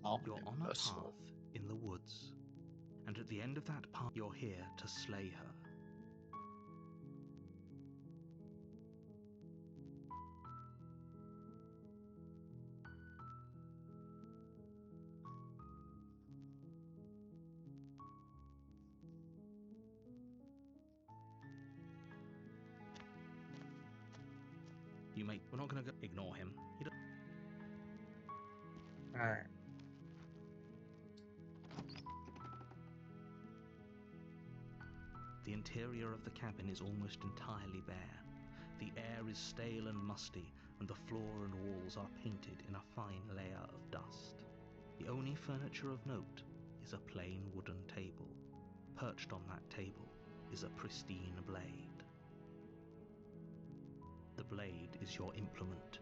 Oh, You're on a impossible. path in the woods, and at the end of that path, you're here to slay her. We're not going to ignore him. Alright. The interior of the cabin is almost entirely bare. The air is stale and musty, and the floor and walls are painted in a fine layer of dust. The only furniture of note is a plain wooden table. Perched on that table is a pristine blade. The blade is your implement.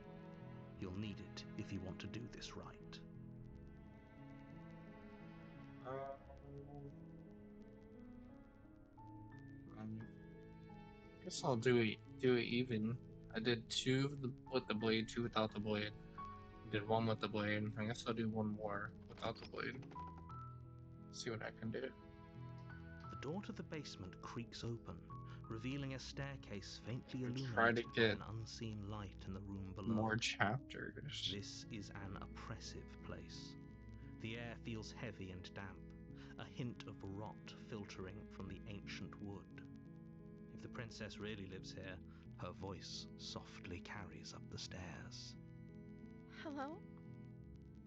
You'll need it if you want to do this right. Guess I'll do it even. I did two with the blade, two without the blade. Did one with the blade. I guess I'll do one more without the blade. See what I can do. The door to the basement creaks open, revealing a staircase faintly And try to illuminated by get an unseen light in the room below. more chapters. This is an oppressive place. The air feels heavy and damp, a hint of rot filtering from the ancient wood. If the princess really lives here, her voice softly carries up the stairs. Hello?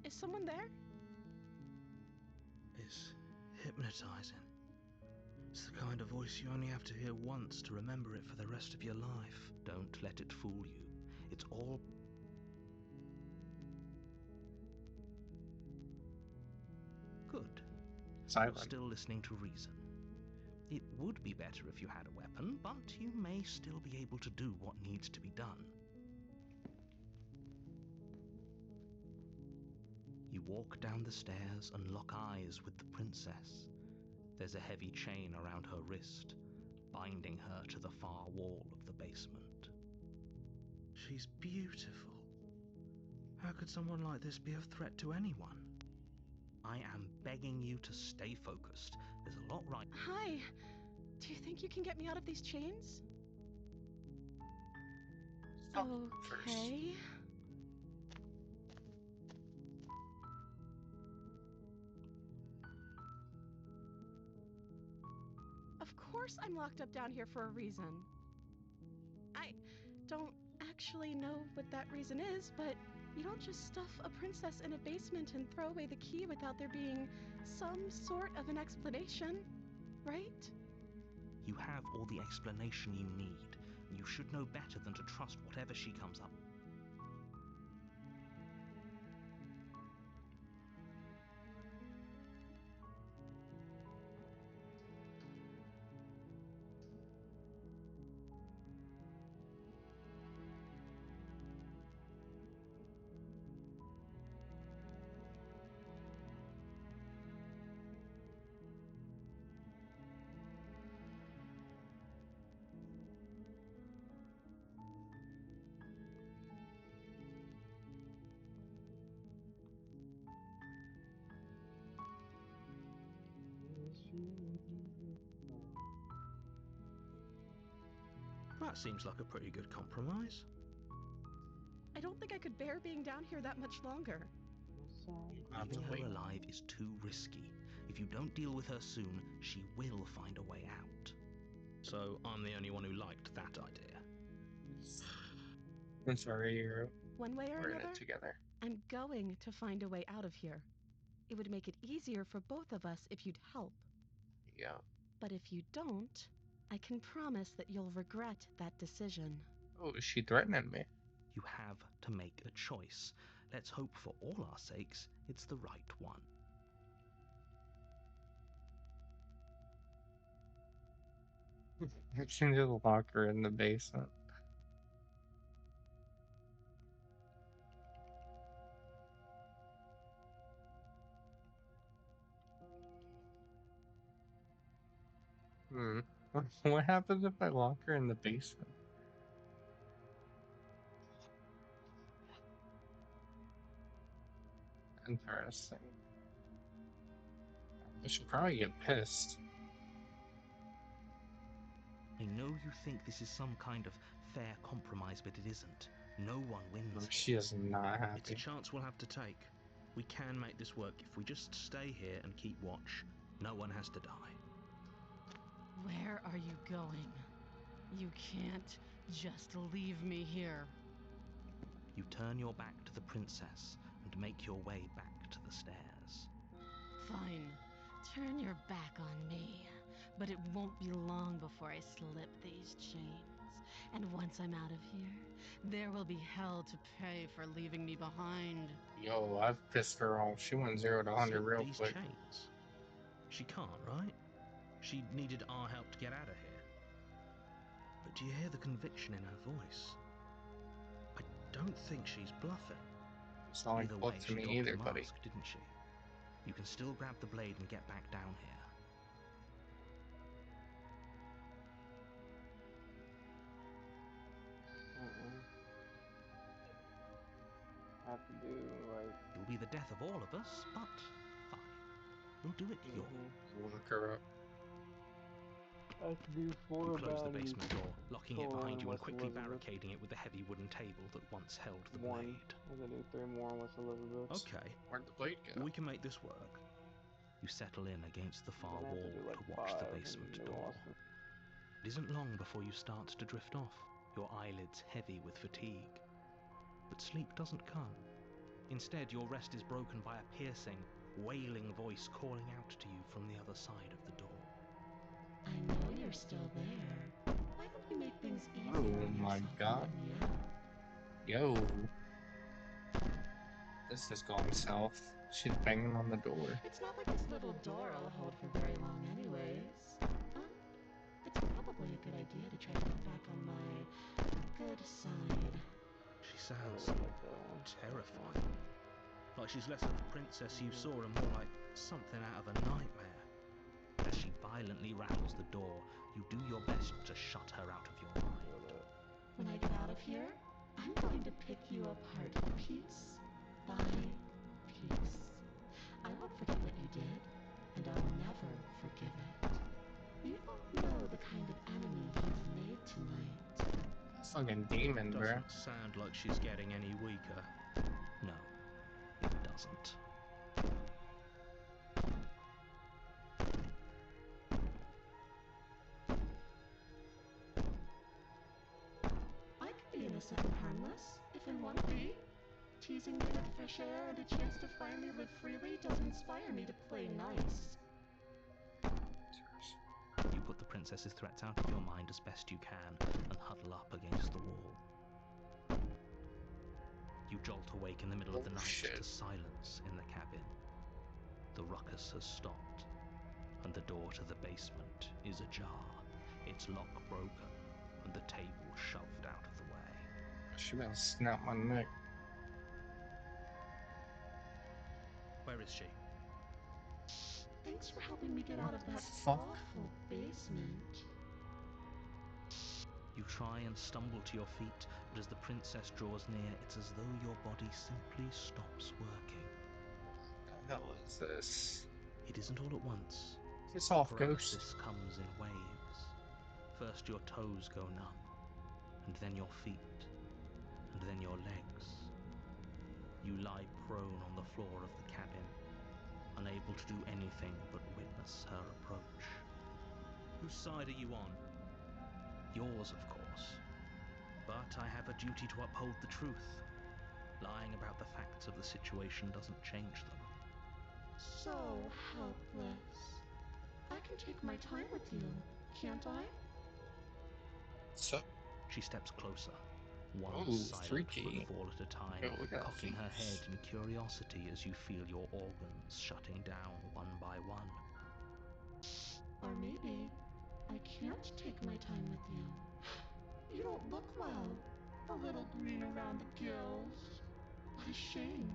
Is someone there? It's hypnotizing. It's the kind of voice you only have to hear once to remember it for the rest of your life. Don't let it fool you. It's all... Good. Silent. You're still listening to reason. It would be better if you had a weapon, but you may still be able to do what needs to be done. You walk down the stairs and lock eyes with the princess. There's a heavy chain around her wrist, binding her to the far wall of the basement. She's beautiful. How could someone like this be a threat to anyone? I am begging you to stay focused. There's a lot right... Hi. Do you think you can get me out of these chains? Okay. Of course I'm locked up down here for a reason. I don't actually know what that reason is, but you don't just stuff a princess in a basement and throw away the key without there being some sort of an explanation, right? You have all the explanation you need. You should know better than to trust whatever she comes up with. That seems like a pretty good compromise. I don't think I could bear being down here that much longer. Leaving her alive is too risky. If you don't deal with her soon, she will find a way out. So I'm the only one who liked that idea. I'm sorry, you're... One way or We're in another, it together. I'm going to find a way out of here. It would make it easier for both of us if you'd help. Yeah. But if you don't, I can promise that you'll regret that decision. Oh, is she threatening me? You have to make a choice. Let's hope for all our sakes it's the right one. I've seen the locker in the basement. What happens if I lock her in the basement? Interesting. I should probably get pissed. I know you think this is some kind of fair compromise, but it isn't. No one wins She here. is not It's a happy. chance we'll have to take. We can make this work if we just stay here and keep watch. No one has to die. Where are you going? You can't just leave me here. You turn your back to the princess and make your way back to the stairs. Fine. Turn your back on me. But it won't be long before I slip these chains. And once I'm out of here, there will be hell to pay for leaving me behind. Yo, I've pissed her off. She went 0 to 100 Slip real these quick. chains? She can't, right? She needed our help to get out of here. But do you hear the conviction in her voice? I don't think she's bluffing. It's not like Either bluff way, to she me dropped either, the buddy. mask, didn't she? You can still grab the blade and get back down here. Have to do like. It'll be the death of all of us, but fine. We'll do it your way. Lock her up. I have to do 4 You close the bounties. basement door, locking it Total behind you and West quickly Elizabeth. barricading it with the heavy wooden table that once held the 1. blade. I have to do 3 more on West Elizabeth. Okay, Where'd the blade go? we can make this work. You settle in against the far Then I have wall to do like to watch 5 the in basement New door. Austin. It isn't long before you start to drift off, your eyelids heavy with fatigue. But sleep doesn't come. Instead, your rest is broken by a piercing, wailing voice calling out to you from the other side of the door. I know you're still there. Why don't you make things easy Oh for my yourself god. and let me out? Yo. This has gone south. She's banging on the door. It's not like this little door will hold for very long anyways. It's probably a good idea to try to get back on my good side. She I sounds really like that one. terrifying. Like she's less of the princess you saw and more like something out of a nightmare. As she violently rattles the door, you do your best to shut her out of your mind. When I get out of here, I'm going to pick you apart piece by piece. I won't forget what you did, and I'll never forgive it. You don't know the kind of enemy you've made tonight. Fucking demon, bruh. Doesn't sound like she's getting any weaker. No, it doesn't. I can be innocent and harmless, if I want to be. Teasing me with fresh air and a chance to finally live freely doesn't inspire me to play nice. You put the princess's threats out of your mind as best you can and huddle up against the wall. You jolt awake in the middle of the Oh, night shit. to silence in the cabin. The ruckus has stopped, and the door to the basement is ajar, its lock broken, and the table shoved out of the way. She about to snap my neck. Where is she? Thanks for helping me get out of that Fuck. awful basement. You try and stumble to your feet, but as the princess draws near, it's as though your body simply stops working. What the hell is this? It isn't all at once. Piss off, ghost. Paralysis comes in waves. First your toes go numb, and then your feet, and then your legs. You lie prone on the floor of the cabin, unable to do anything but witness her approach. Whose side are you on? Yours, of course. But I have a duty to uphold the truth. Lying about the facts of the situation doesn't change them. So helpless. I can take my time with you, can't I? So, She steps closer, one ooh, silent freaky. footfall at a time, Yo, look at that cocking her head face. in curiosity as you feel your organs shutting down one by one. Or maybe I can't take my time with you. You don't look well. A little green around the gills. What a shame.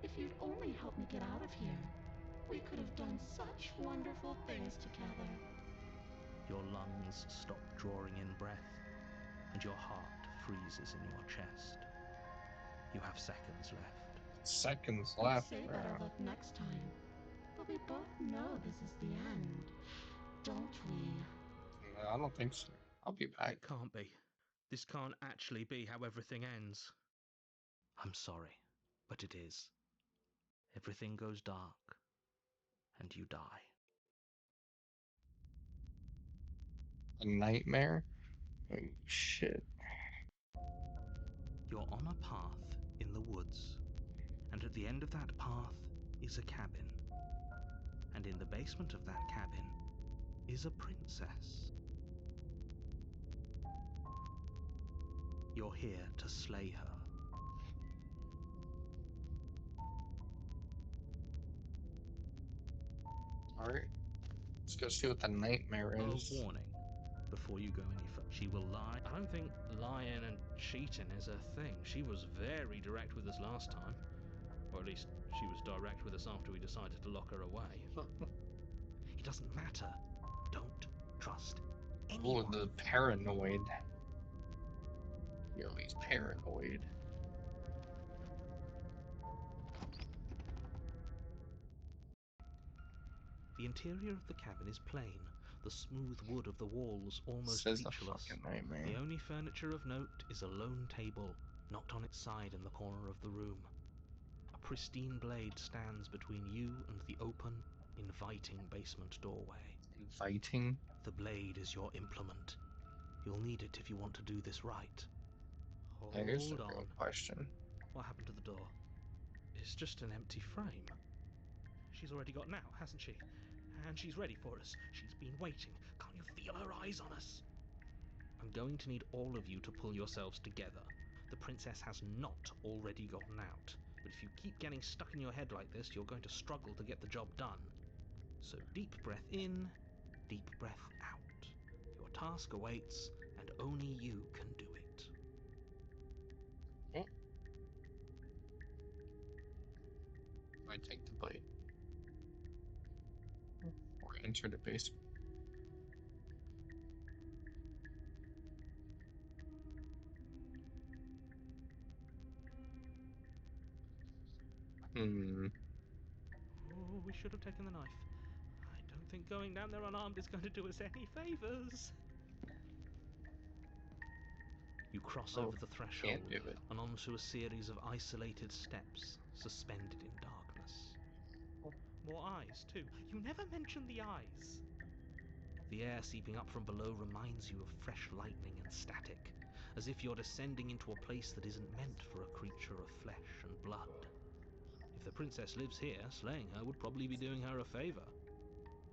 If you'd only helped me get out of here, we could have done such wonderful things together. Your lungs stop drawing in breath, and your heart freezes in your chest. You have seconds left. seconds Let's left. say better luck next time. But we both know this is the end, don't we? No, I don't think so. I'll be back. It can't be. This can't actually be how everything ends. I'm sorry, but it is. Everything goes dark, and you die. A nightmare? Oh, shit. You're on a path in the woods, and at the end of that path is a cabin. And in the basement of that cabin is a princess. You're here to slay her. Alright. Let's go see what the nightmare A is. warning before you go any further. She will lie. I don't think lying and cheating is a thing. She was very direct with us last time. Or at least she was direct with us after we decided to lock her away. It doesn't matter. Don't trust Oh, anyone. the paranoid. You're always paranoid. The interior of the cabin is plain, the smooth wood of the walls almost This is a featureless. fucking nightmare. The only furniture of note is a lone table, knocked on its side in the corner of the room. A pristine blade stands between you and the open, inviting basement doorway. Inviting? The blade is your implement. You'll need it if you want to do this right. There's a Hold real on. question. What happened to the door? It's just an empty frame. She's already gotten out, hasn't she? And she's ready for us. She's been waiting. Can't you feel her eyes on us? I'm going to need all of you to pull yourselves together. The princess has not already gotten out. But if you keep getting stuck in your head like this, you're going to struggle to get the job done. So deep breath in, deep breath out. Your task awaits, and only you can do it. Okay. I take the blade. Or enter the basement. Oh, we should have taken the knife. I don't think going down there unarmed is going to do us any favours. You cross over the threshold Can't do it. and onto a series of isolated steps suspended in darkness. More eyes, too. You never mention the eyes. The air seeping up from below reminds you of fresh lightning and static, as if you're descending into a place that isn't meant for a creature of flesh and blood. If the princess lives here, slaying her would probably be doing her a favour.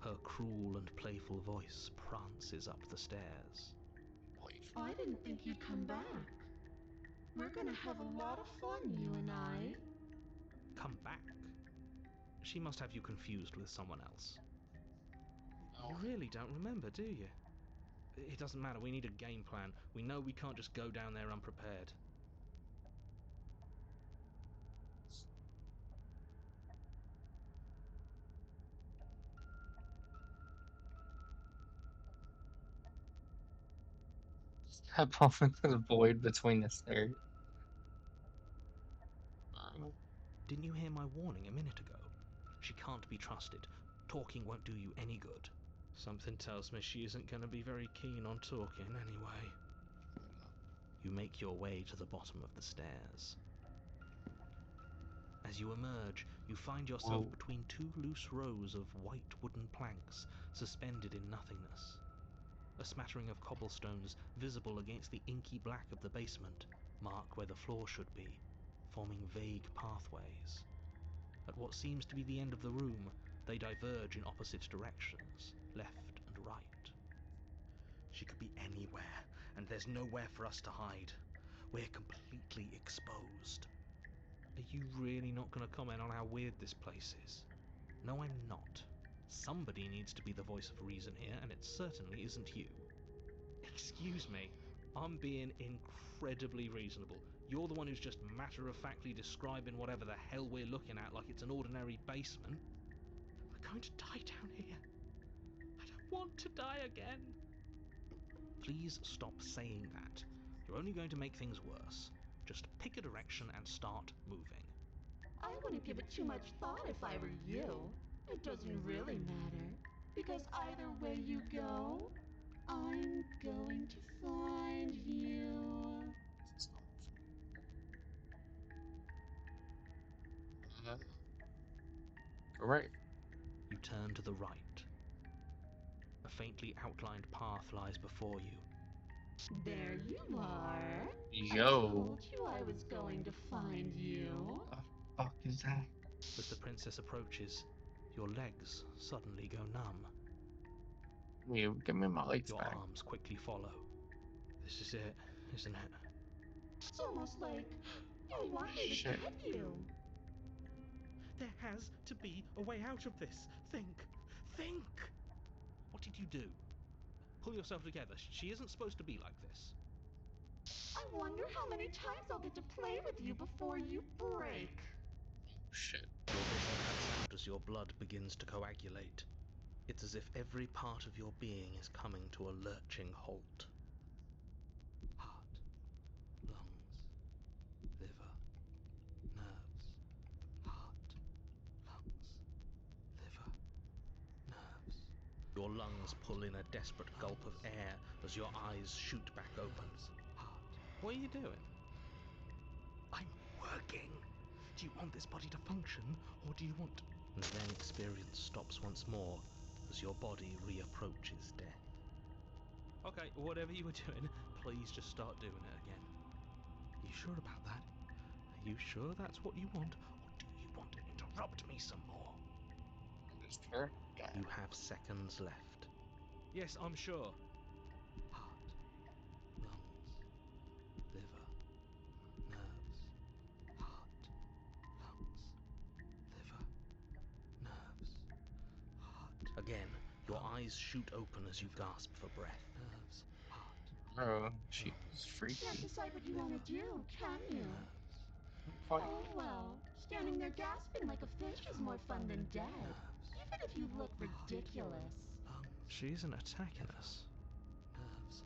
Her cruel and playful voice prances up the stairs. I didn't think you'd come back. We're gonna have a lot of fun, you and I. Come back? She must have you confused with someone else. You really don't remember, do you? It doesn't matter, we need a game plan. We know we can't just go down there unprepared. Step off into the void between the stairs. Didn't you hear my warning a minute ago? She can't be trusted. Talking won't do you any good. Something tells me she isn't going to be very keen on talking anyway. You make your way to the bottom of the stairs. As you emerge, you find yourself between two loose rows of white wooden planks suspended in nothingness. A smattering of cobblestones visible against the inky black of the basement mark where the floor should be, forming vague pathways. At what seems to be the end of the room, they diverge in opposite directions, left and right. She could be anywhere, and there's nowhere for us to hide. We're completely exposed. Are you really not going to comment on how weird this place is? No, I'm not. Somebody needs to be the voice of reason here, and it certainly isn't you. Excuse me, I'm being incredibly reasonable. You're the one who's just matter-of-factly describing whatever the hell we're looking at like it's an ordinary basement. We're going to die down here. I don't want to die again. Please stop saying that. You're only going to make things worse. Just pick a direction and start moving. I wouldn't give it too much thought if I were you. It doesn't really matter, because either way you go, I'm going to find you. Uh, right. You turn to the right. A faintly outlined path lies before you. There you are. I Yo. told you I was going to find you. The fuck is that? As the princess approaches, your legs suddenly go numb. Give me my legs Your back. arms quickly follow. This is it, isn't it? It's almost like you want me to Shit. get you. There has to be a way out of this. Think! Think! What did you do? Pull yourself together. She isn't supposed to be like this. I wonder how many times I'll get to play with you before you break. Shit. Your vision cuts out as your blood begins to coagulate. It's as if every part of your being is coming to a lurching halt. Heart, lungs, liver, nerves. Heart, lungs, liver, nerves. Your lungs pull in a desperate gulp of air as your eyes shoot back open. Heart. What are you doing? I'm working. Do you want this body to function, or do you want... And then experience stops once more as your body reapproaches death. Okay, whatever you were doing, please just start doing it again. Are you sure about that? Are you sure that's what you want, or do you want to interrupt me some more? This fair guy. You have seconds left. Yes, I'm sure. Heart, lungs, liver, nerves. Heart, lungs, liver, nerves. Heart. Again, your eyes shoot open as you gasp for breath. Nerves. Heart. Bro, she is Can't freaky. decide what you want to do, can you? Fuck. Oh well, standing there gasping like a fish is more fun than dead. Even if you look ridiculous. She isn't attacking us.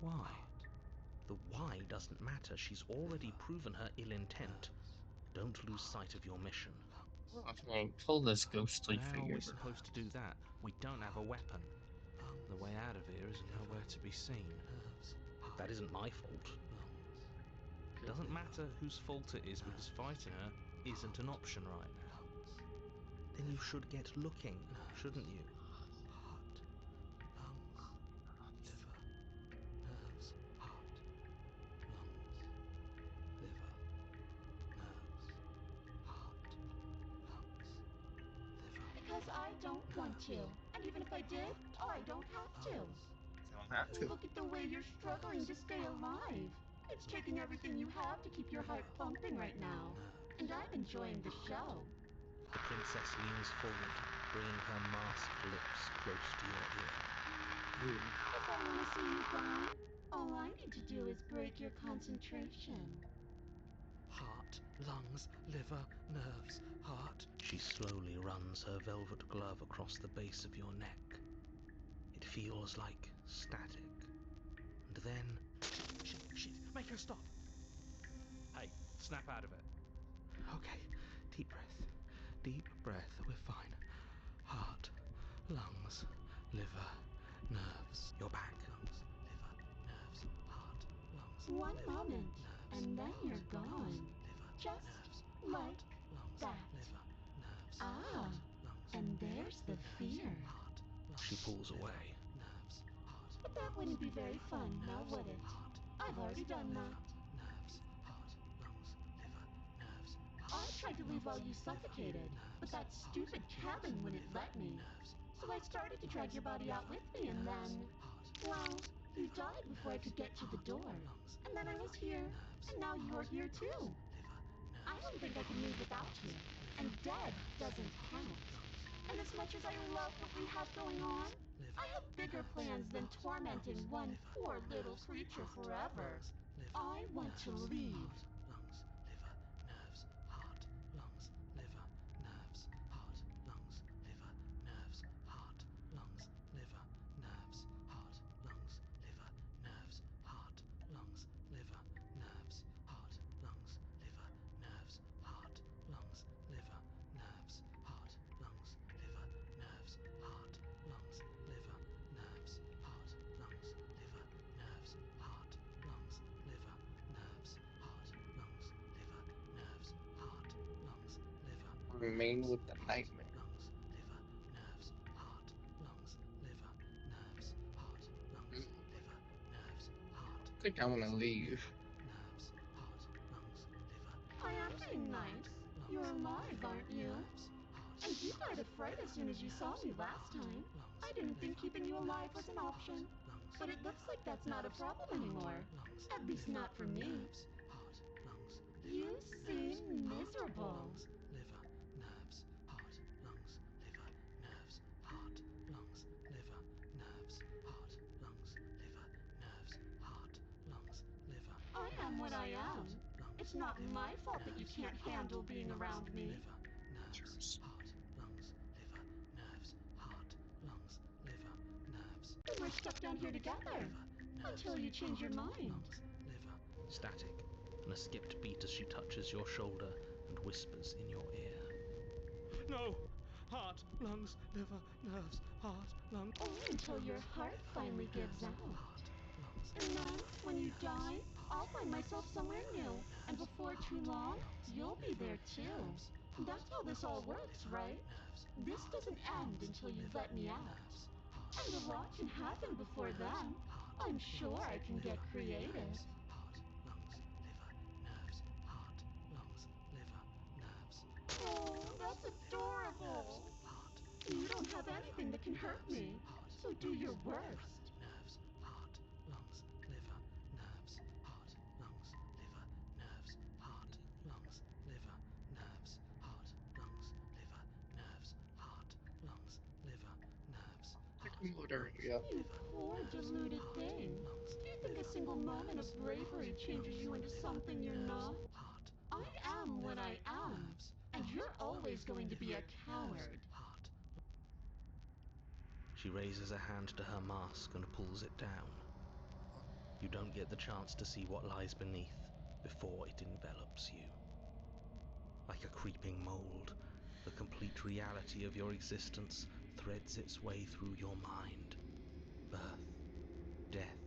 Why? The why doesn't matter. She's already proven her ill intent. Don't lose sight of your mission. I can kill this ghostly How are figure. we supposed to do that? We don't have a weapon. The way out of here is nowhere to be seen. That isn't my fault. It doesn't matter whose fault it is because fighting her isn't an option right now. Then you should get looking, shouldn't you? Because I don't want to. And even if I did, I don't have to. Don't have to. Look at the way you're struggling to stay alive. It's taking everything you have to keep your heart pumping right now. And I'm enjoying the show. The princess leans forward, bringing her masked lips close to your ear. If I want to see you gone, all I need to do is break your concentration. Heart, lungs, liver, nerves, heart. She slowly runs her velvet glove across the base of your neck. It feels like static. And then... Shit, make her stop! Hey, snap out of it. Okay, deep breath, we're fine. Heart, lungs, liver, nerves. You're back. Lungs, liver, nerves, heart, lungs, One liver, moment, nerves, and then you're heart, gone. lungs, liver, Just nerves, like heart, lungs, that. liver, nerves, Ah, heart, lungs, and liver, there's the nerves, fear. heart, lungs, she pulls away. Nerves, heart, But that wouldn't be very fun, now nerves, would it? heart, I've already done liver, that. nerves, heart, lungs, liver, nerves, I heart, tried to leave while you lungs, suffocated, liver, but that nerves, stupid heart, cabin wouldn't liver, let me. nerves, So I started to drag your body out with me, and then, well, you died before I could get to the door. And then I was here, and now you're here too. I don't think I can move without you, and dead doesn't count. And as much as I love what we have going on, I have bigger plans than tormenting one poor little creature forever. I want to leave. Lungs, liver, nerves, heart, lungs, liver, nerves, heart, lungs, liver, nerves, heart, lungs, liver, nerves, heart, lungs, liver, nerves, heart, lungs, liver, nerves, heart, lungs, liver, nerves, heart, lungs, liver, remain with the nightmare. lungs, liver, nerves, heart, lungs, liver, nerves, heart, lungs, liver, nerves, heart, I think I want to leave. nerves, heart, lungs, liver. I am being nice. You're alive, aren't you? And you died of fright as soon as you saw me last time. I didn't think keeping you alive was an option. But it looks like that's not a problem anymore. At least not for me. You seem miserable. Liver, nerves, heart, lungs, liver, nerves, heart, lungs, liver, nerves, heart, lungs, liver, nerves, heart, lungs, liver. I am what I am. It's not my fault that you can't handle being around me. Nerves, heart, lungs, liver, nerves, heart, lungs, liver, nerves. We're stuck down here together. Until you change your mind. Liver. Static, and a skipped beat as she touches your shoulder and whispers in your ear. No! Heart, lungs, liver, nerves, heart, lungs. Only until your heart finally gives out. And then, when you die, I'll find myself somewhere new. And before too long, you'll be there too. That's how this all works, right? This doesn't end until you let me out. And a lot can happen before then. I'm sure I can get creative. Oh, that's adorable. You don't have anything that can hurt me, so do your worst. Nerves, heart, lungs, liver, nerves, heart, lungs, liver, nerves, heart, lungs, liver, nerves, heart, lungs, liver, nerves, heart, lungs, liver, nerves, heart, Yeah. You poor deluded thing. Do you think a single moment of bravery changes you into something you're not? I am what I am, and you're always going to be a coward. She raises a hand to her mask and pulls it down. You don't get the chance to see what lies beneath before it envelops you. Like a creeping mold, the complete reality of your existence threads its way through your mind. Birth, death,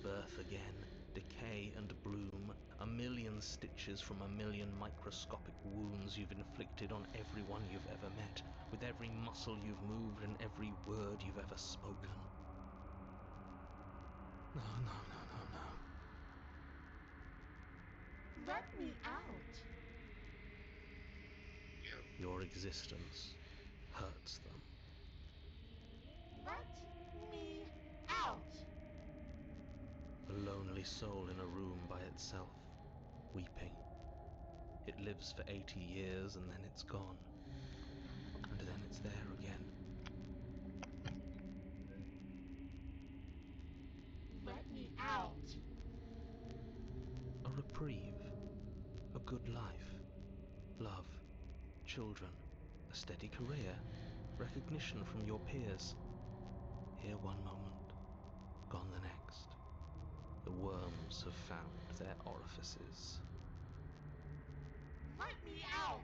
birth again, decay and bloom, a million stitches from a million microscopic wounds you've inflicted on everyone you've ever met, with every muscle you've moved and every word you've ever spoken. No, no, no, no, no. Let me out. Your existence hurts them. Let me out. A lonely soul in a room by itself, weeping. It lives for 80 years and then it's gone. And then it's there again. Let me out. A reprieve. A good life. Love. Children. A steady career. Recognition from your peers. Here one moment, gone the next. The worms have found their orifices. Let me out.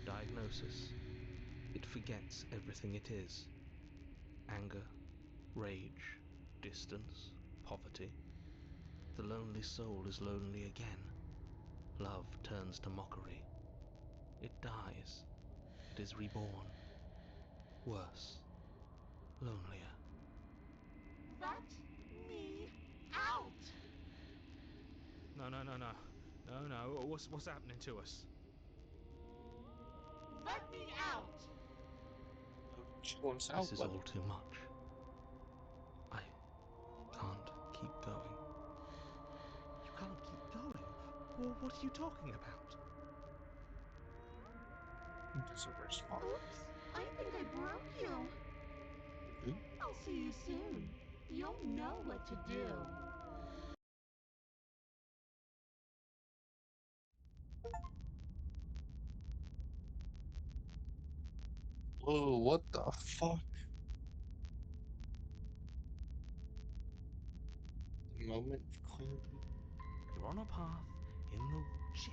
Diagnosis. It forgets everything it is. Anger, rage, distance, poverty. The lonely soul is lonely again. Love turns to mockery. It dies. It is reborn. Worse. Lonelier. Let me out. No, no, no, no. No, no. What's happening to us? Let me out. She wants out, This is but all too much. I can't keep going. You can't keep going? Well, what are you talking about? doesn't respond. Oops, I think I broke you. Okay. I'll see you soon. You'll know what to do. Whoa, what the fuck? The moment of clarity. You're on a path in the... Shit!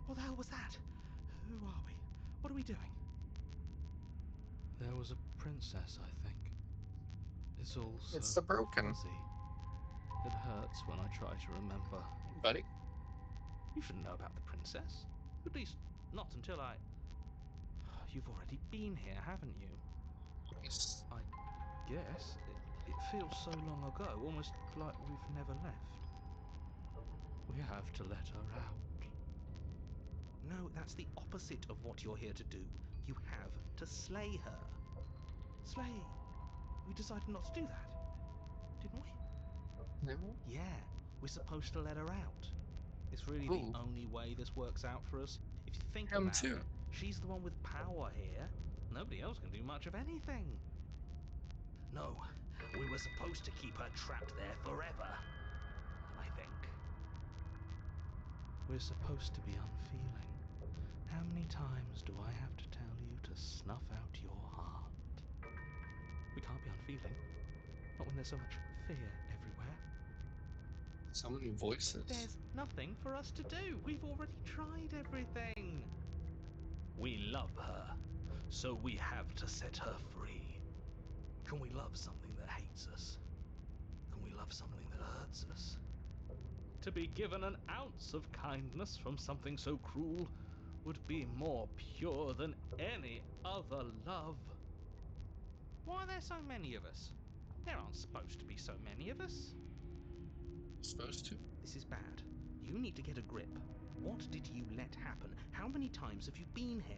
What the hell was that? Who are we? What are we doing? There was a princess, I think. It's all so It's the broken, fuzzy. It hurts when I try to remember. buddy. You shouldn't know about the princess. At least, not until I... You've already been here, haven't you? Twice. I guess. It feels so long ago, almost like we've never left. We have to let her out. No, that's the opposite of what you're here to do. You have to slay her. Slay. We decided not to do that, didn't we? No? Yeah, we're supposed to let her out. It's really Ooh. the only way this works out for us. If you think Him about too. it, she's the one with power here. Nobody else can do much of anything. No, we were supposed to keep her trapped there forever, I think. We're supposed to be unfeeling. How many times do I have to tell you to snuff out your heart? We can't be unfeeling. Not when there's so much fear everywhere. So many voices. There's nothing for us to do. We've already tried everything. We love her, so we have to set her free. Can we love something that hates us? Can we love something that hurts us? To be given an ounce of kindness from something so cruel would be more pure than any other love. Why are there so many of us? There aren't supposed to be so many of us. Supposed to. This is bad. You need to get a grip. What did you let happen? How many times have you been here?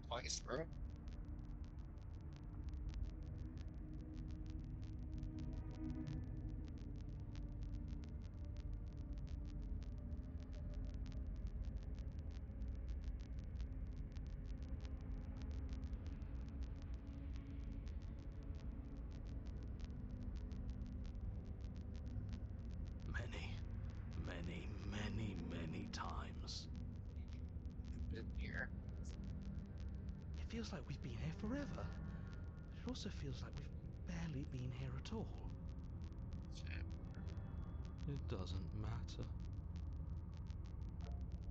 Twice, bro. Many times. Been here. It feels like we've been here forever. But it also feels like we've barely been here at all. It doesn't matter.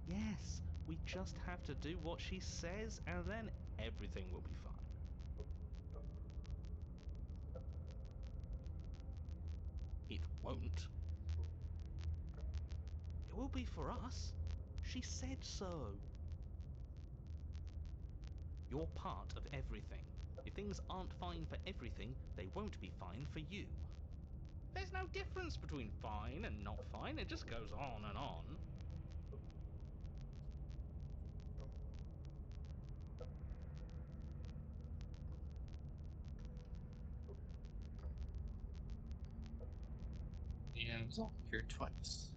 Yes, we just have to do what she says and then everything will be fine. It won't. It will be for us. She said so. You're part of everything. If things aren't fine for everything, they won't be fine for you. There's no difference between fine and not fine. It just goes on and on. And it's all here twice.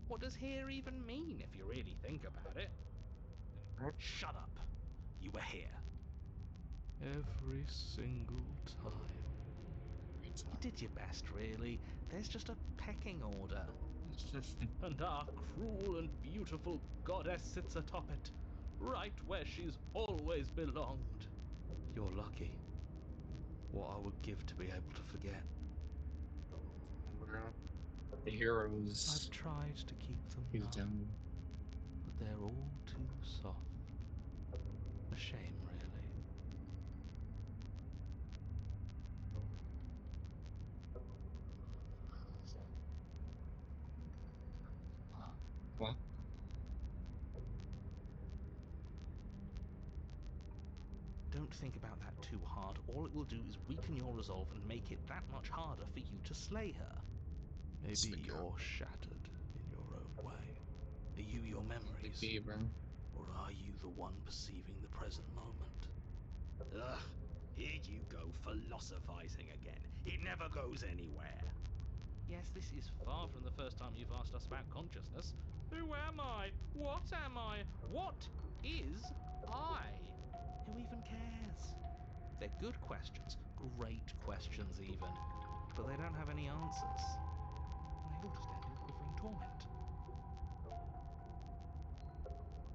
What does here even mean if you really think about it? Shut up. You were here. Every single time. You did your best, really. There's just a pecking order. And our cruel and beautiful goddess sits atop it, right where she's always belonged. You're lucky. What I would give to be able to forget. The heroes. I've tried to keep them He's numb, down. but they're all too soft. A shame, really. What? Don't think about that too hard. All it will do is weaken your resolve and make it that much harder for you to slay her. Maybe Stick you're out. shattered in your own way. Are you your memories? Be, bro. Or are you the one perceiving the present moment? Ugh, here you go philosophizing again. It never goes anywhere. Yes, this is far from the first time you've asked us about consciousness. Who am I? What am I? What is I? Who even cares? They're good questions, great questions even, but they don't have any answers. And they all just end in quivering torment.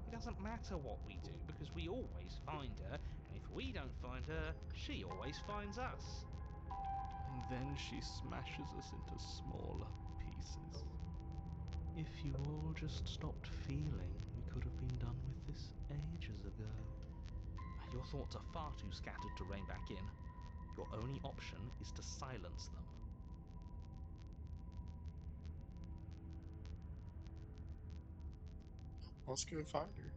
It doesn't matter what we do, because we always find her, and if we don't find her, she always finds us. And then she smashes us into smaller pieces. If you all just stopped feeling, we could have been done with this ages ago. Your thoughts are far too scattered to rein back in. Your only option is to silence them. Let's go find her.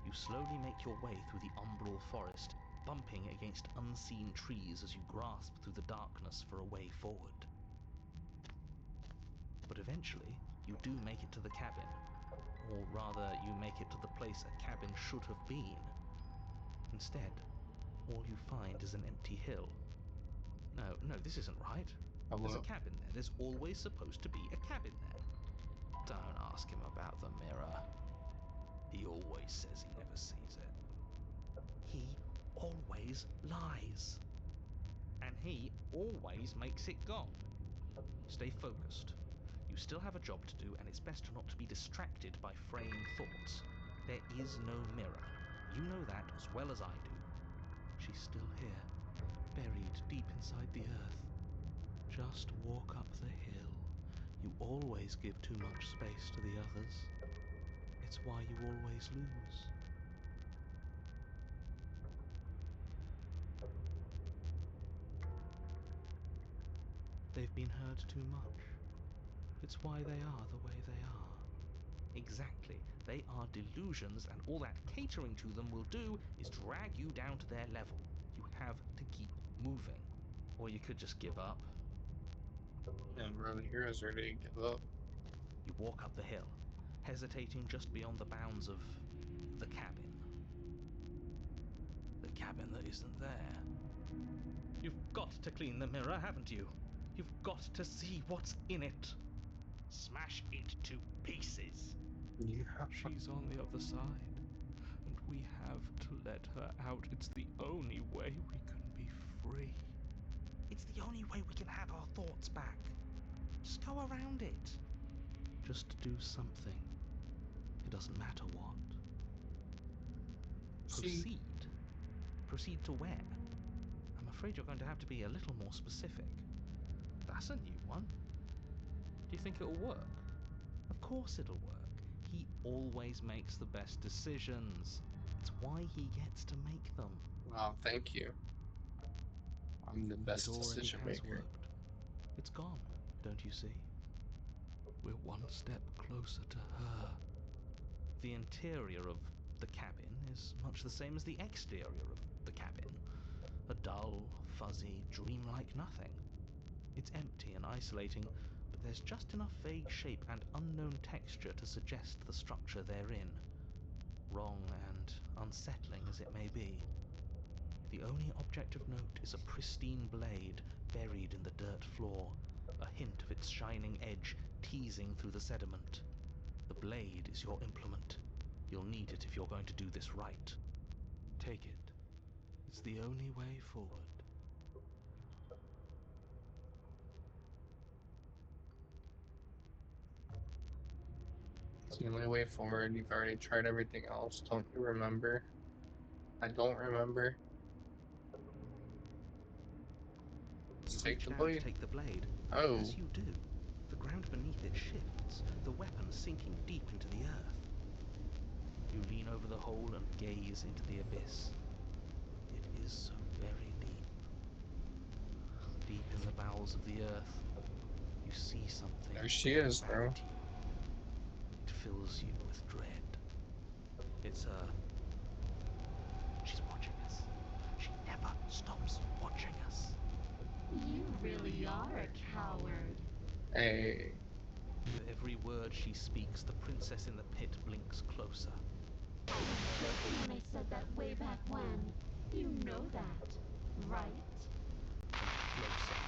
You slowly make your way through the umbral forest, bumping against unseen trees as you grasp through the darkness for a way forward. But eventually, you do make it to the cabin. Or rather, you make it to the place a cabin should have been. Instead, all you find is an empty hill. No, this isn't right. Hello? There's a cabin there. There's always supposed to be a cabin there. Don't ask him about the mirror. He always says he never sees it. He always lies. And he always makes it gone. Stay focused. You still have a job to do, and it's best not to be distracted by fraying thoughts. There is no mirror. You know that as well as I do. She's still here, buried deep inside the earth. Just walk up the hill. You always give too much space to the others. It's why you always lose. They've been hurt too much. It's why they are the way they are. Exactly. They are delusions, and all that catering to them will do is drag you down to their level. You have to keep moving. Or you could just give up. And we're the heroes are ready to give up. You walk up the hill, hesitating just beyond the bounds of the cabin. The cabin that isn't there. You've got to clean the mirror, haven't you? You've got to see what's in it. Smash it to pieces. Yeah. She's on the other side, and we have to let her out. It's the only way we can be free. It's the only way we can have our thoughts back. Just go around it. Just do something. It doesn't matter what. Proceed. Proceed to where? I'm afraid you're going to have to be a little more specific. That's a new one. Do you think it'll work? Of course it'll work. He always makes the best decisions. It's why he gets to make them. Wow, thank you. I'm the best It already decision has maker. worked. It's gone, don't you see? We're one step closer to her. The interior of the cabin is much the same as the exterior of the cabin. A dull, fuzzy, dreamlike nothing. It's empty and isolating, but there's just enough vague shape and unknown texture to suggest the structure therein. Wrong and unsettling as it may be. The only object of note is a pristine blade buried in the dirt floor, a hint of its shining edge teasing through the sediment. The blade is your implement. You'll need it if you're going to do this right. Take it. It's the only way forward. It's the only way forward. You've already tried everything else. Don't you remember? I don't remember. You Take reach the down blade. to take the blade. Oh. As you do, the ground beneath it shifts, the weapon sinking deep into the earth. You lean over the hole and gaze into the abyss. It is so very deep. Deep in the bowels of the earth, you see something. There she is, back bro. to you. It fills you with dread. It's her. She's watching us. She never stops watching us. You really are a coward. Hey. With every word she speaks, the princess in the pit blinks closer. I was joking when I said that way back when. You know that, right? Closer.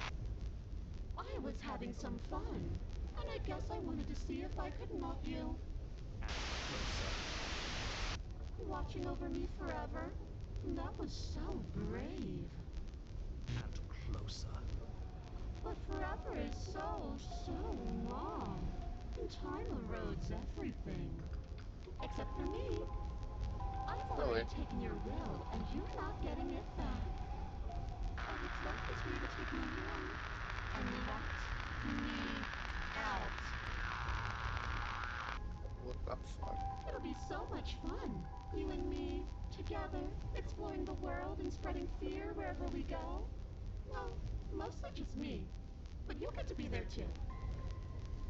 I was having some fun, and I guess I wanted to see if I could melt you. And closer. Watching over me forever? That was so brave. And closer. But forever is so long. And time erodes everything. Except for me. I've already taken your will, and you're not getting it back. I would love this for you to take me in and let me out. What the fuck? It'll be so much fun. You and me, together, exploring the world and spreading fear wherever we go. Well, mostly just me. But you'll get to be there too.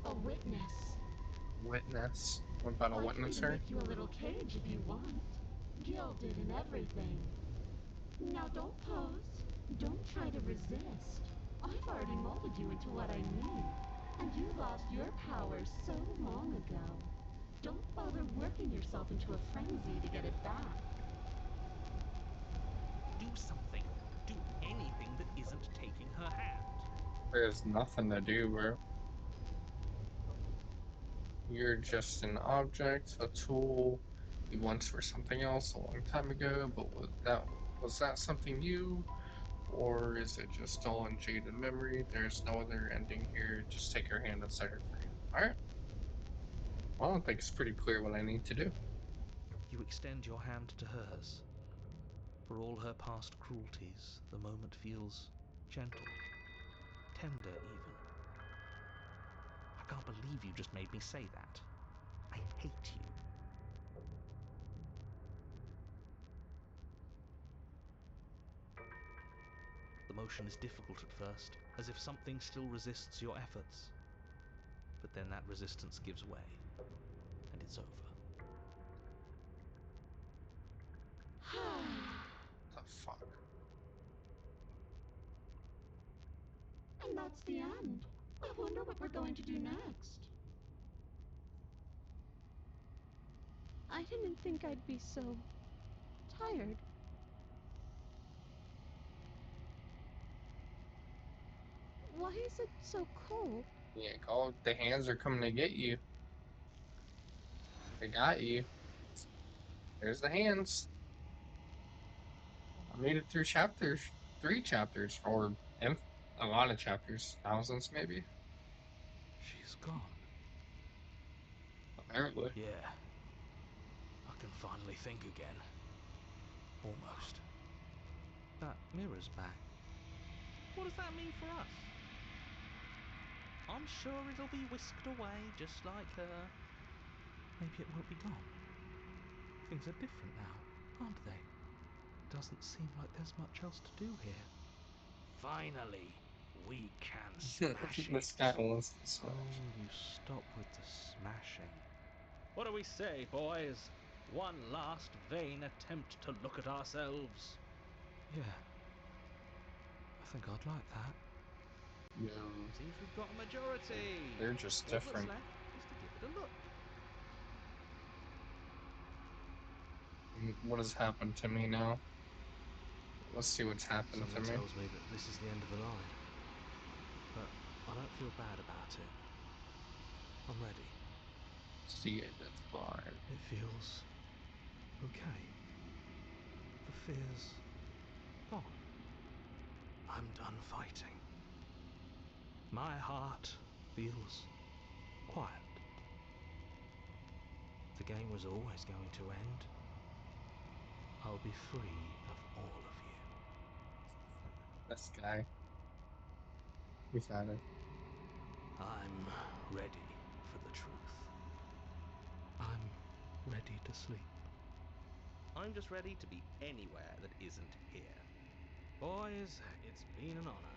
A witness. Witness? What about a I can witness even her? make you a little cage if you want. Gilded and everything. Now don't pose. Don't try to resist. I've already molded you into what I need. And you lost your power so long ago. Don't bother working yourself into a frenzy to get it back. Do something. Do anything that isn't taking her hand. There's nothing to do, bro. You're just an object, a tool. You once were something else a long time ago, but was that something new? Or is it just all in jaded memory? There's no other ending here. Just take her hand and set her free. Alright. Well, I think it's pretty clear what I need to do. You extend your hand to hers. For all her past cruelties, the moment feels gentle, tender even. I can't believe you just made me say that. I hate you. The motion is difficult at first, as if something still resists your efforts. But then that resistance gives way, and it's over. The fuck? And that's the end. I wonder what we're going to do next. I didn't think I'd be so tired. Why is it so cold? Yeah, call the hands are coming to get you. They got you. There's the hands. I made it through chapters. 3 chapters, or a lot of chapters. Thousands, maybe? She's gone. Apparently. Yeah. I can finally think again. Almost. That mirror's back. What does that mean for us? I'm sure it'll be whisked away just like her. Maybe it won't be gone. Things are different now, aren't they? Doesn't seem like there's much else to do here. Finally, we can smash This it. guy wants to smash. Oh, you stop with the smashing. What do we say, boys? One last vain attempt to look at ourselves. Yeah. I think I'd like that. No, Seems we've got a majority. they're just All that's different. left is to give it a look. What has happened to me now? Let's see what's happened to Something me. tells me that this is the end of the line. But I don't feel bad about it. I'm ready. See it, it's fine. It feels okay. The fear's gone. I'm done fighting. My heart feels quiet. The game was always going to end. I'll be free of all of you. This guy. We've had it. I'm ready for the truth. I'm ready to sleep. I'm just ready to be anywhere that isn't here. Boys, it's been an honor.